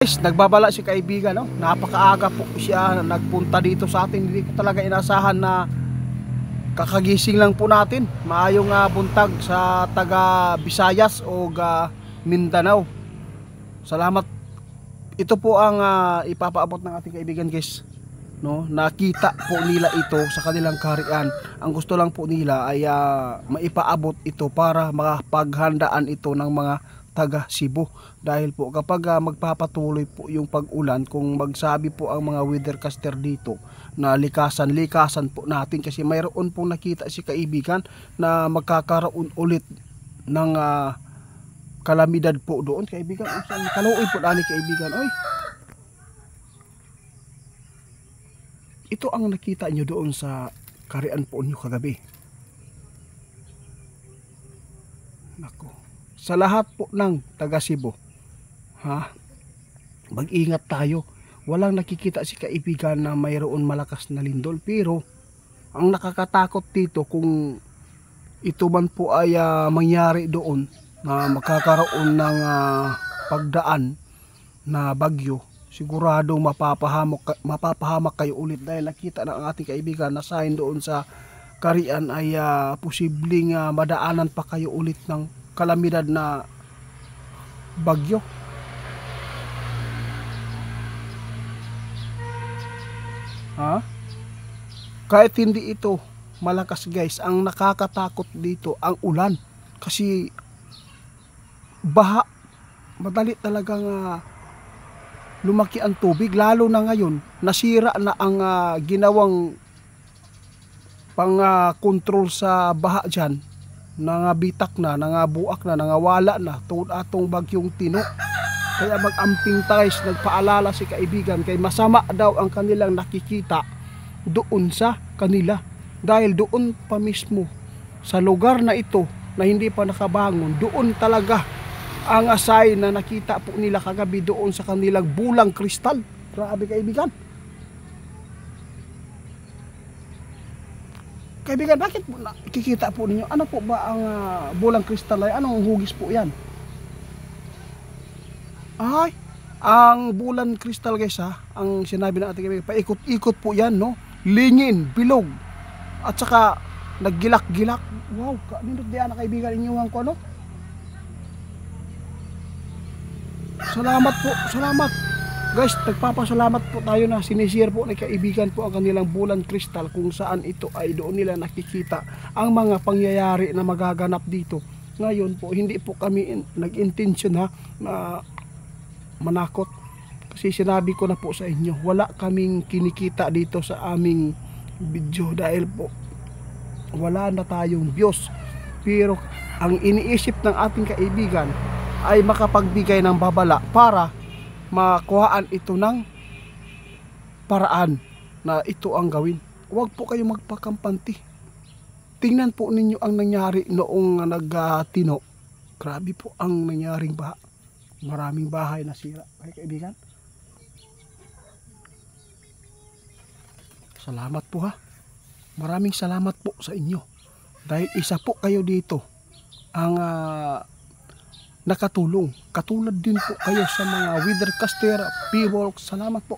Guys, nagbabala si kaibigan, no? Napakaaga po siya nagpunta dito sa atin. Hindi ko talaga inasahan na kakagising lang po natin. Maayong buntag sa taga Visayas o Mindanao. Salamat. Ito po ang ipapaabot ng ating kaibigan, guys. No, nakita po nila ito sa kanilang kaharian. Ang gusto lang po nila ay maipaabot ito para makapaghandaan ito ng mga taga Cebu. Dahil po kapag magpapatuloy po yung pag-ulan, kung magsabi po ang mga weathercaster dito na likasan po natin, kasi mayroon pong nakita si kaibigan na magkakaroon ulit ng kalamidad po doon, kaibigan. Kaluoy po dani, kaibigan. Oy, ito ang nakita nyo doon sa kaharian po nyo kagabi. Nako, sa lahat po ng taga Cebu, mag-ingat tayo. Walang nakikita si kaibigan na mayroon malakas na lindol, pero ang nakakatakot dito, kung ito man po ay mangyari doon na magkakaroon ng pagdaan na bagyo, siguradong mapapahamak kayo ulit, dahil nakita ng ating kaibigan na sign doon sa kaharian ay posibleng madaanan pa kayo ulit ng kalamidad na bagyo. Kahit hindi ito malakas, guys, ang nakakatakot dito ang ulan, kasi baha, madali talagang lumaki ang tubig, lalo na ngayon nasira na ang ginawang pang control sa baha dyan. Nangabitak na, nangabuak na, nangawala na tungod atong bagyong Tino. Kaya mag-amping tayo, nagpaalala si kaibigan, kay masama daw ang kanilang nakikita doon sa kanila, dahil doon pa mismo sa lugar na ito na hindi pa nakabangon, doon talaga ang asay na nakita po nila kagabi doon sa kanilang bulang kristal. Grabe, kaibigan. Kaibigan, bakit po nakikita po ninyo? Ano po ba ang bulang kristal ay? Anong hugis po yan? Ay, ang bulan kristal, guys, ang sinabi ng ating kaibigan, paikot-ikot po yan, no? Lingin, bilog, at saka naggilak-gilak. Wow, kanindot diyan na, kaibigan, inyuhan ko, no? Salamat po, salamat. Guys, nagpapasalamat po tayo na sinishare po ng kaibigan po ang kanilang bulan kristal, kung saan ito ay doon nila nakikita ang mga pangyayari na magaganap dito. Ngayon po, hindi po kami nag-intention na manakot, kasi sinabi ko na po sa inyo, wala kaming kinikita dito sa aming video, dahil po wala na tayong Diyos. Pero ang iniisip ng ating kaibigan ay makapagbigay ng babala para makuhaan ito ng paraan na ito ang gawin. Huwag po kayo magpakampanti. Tingnan po ninyo ang nangyari noong nagtino. Grabe po ang nangyaring baha. Maraming bahay nasira, kaibigan. Salamat po, maraming salamat po sa inyo, dahil isa po kayo dito ang nakatulong. Katulad din po kayo sa mga weathercaster people. Salamat po.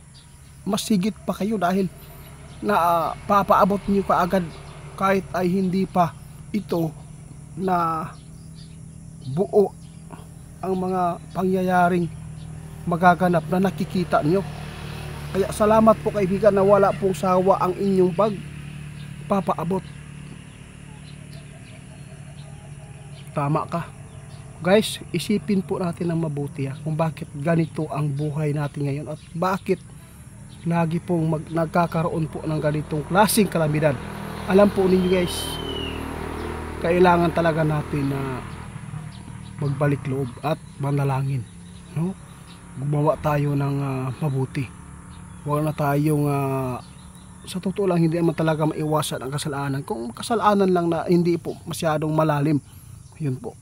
Mas higit pa kayo, dahil na papaabot niyo kaagad kahit ay hindi pa ito na buo ang mga pangyayaring magaganap na nakikita nyo. Kaya salamat po, kaibigan, na wala pong sawa ang inyong pagpapaabot. Tama ka. Guys, isipin po natin ng mabuti kung bakit ganito ang buhay natin ngayon, at bakit lagi pong nagkakaroon po ng ganitong klaseng kalamidad. Alam po ninyo, guys, kailangan talaga natin na magbalik loob at manalangin, no? Gumawa tayo ng mabuti. Huwag na tayong sa totoo lang, hindi naman talaga maiwasan ang kasalanan. Kung kasalanan lang na hindi po masyadong malalim, yun po.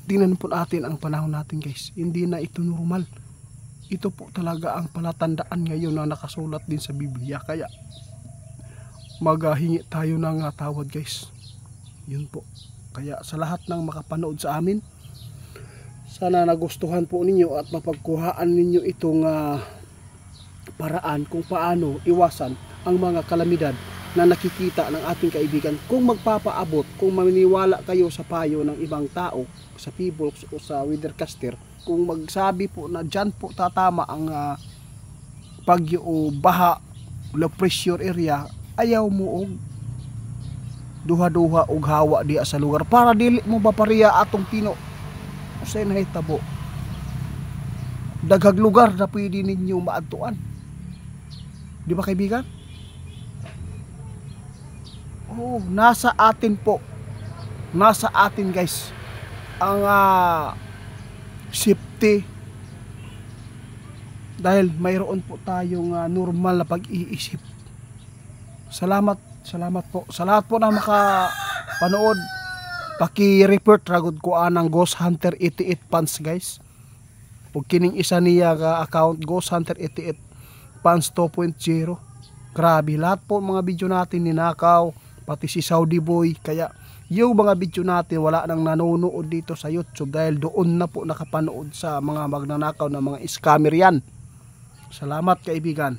Tingnan po natin ang panahon natin, guys. Hindi na ito normal. Ito po talaga ang palatandaan ngayon na nakasulat din sa Biblia. Kaya maghingi tayo ng tawad, guys. Yun po. Kaya sa lahat ng makapanood sa amin, Sana nagustuhan po ninyo at mapagkuhaan ninyo itong paraan kung paano iwasan ang mga kalamidad na nakikita ng ating kaibigan. Kung magpapaabot, kung maniniwala kayo sa payo ng ibang tao, sa PHIVOLCS o sa weathercaster, kung magsabi po na dyan po tatama ang bagyo o baha, low pressure area, ayaw mo og duha-duha og hawa diya sa lugar para dili mo bapariya atong Pino. Usay na hitabo. Daghang lugar na pwede ninyo maadtuan. Di ba kaibigan? Oh, nasa atin po. Nasa atin guys ang safety. Dahil mayroon po tayong normal na pag-iisip. Salamat po sa lahat po na makapanood. Paki-report ragod ko anang Ghost Hunter 88 Pants guys. Pag kining isa niya account Ghost Hunter 88 Pants 2.0. Grabe, lahat po mga video natin ninakaw, pati si Saudi Boy. Kaya yung mga video natin wala nang nanonood dito sa YouTube dahil doon na po nakapanood sa mga magnanakaw na mga scammer yan. Salamat kaibigan.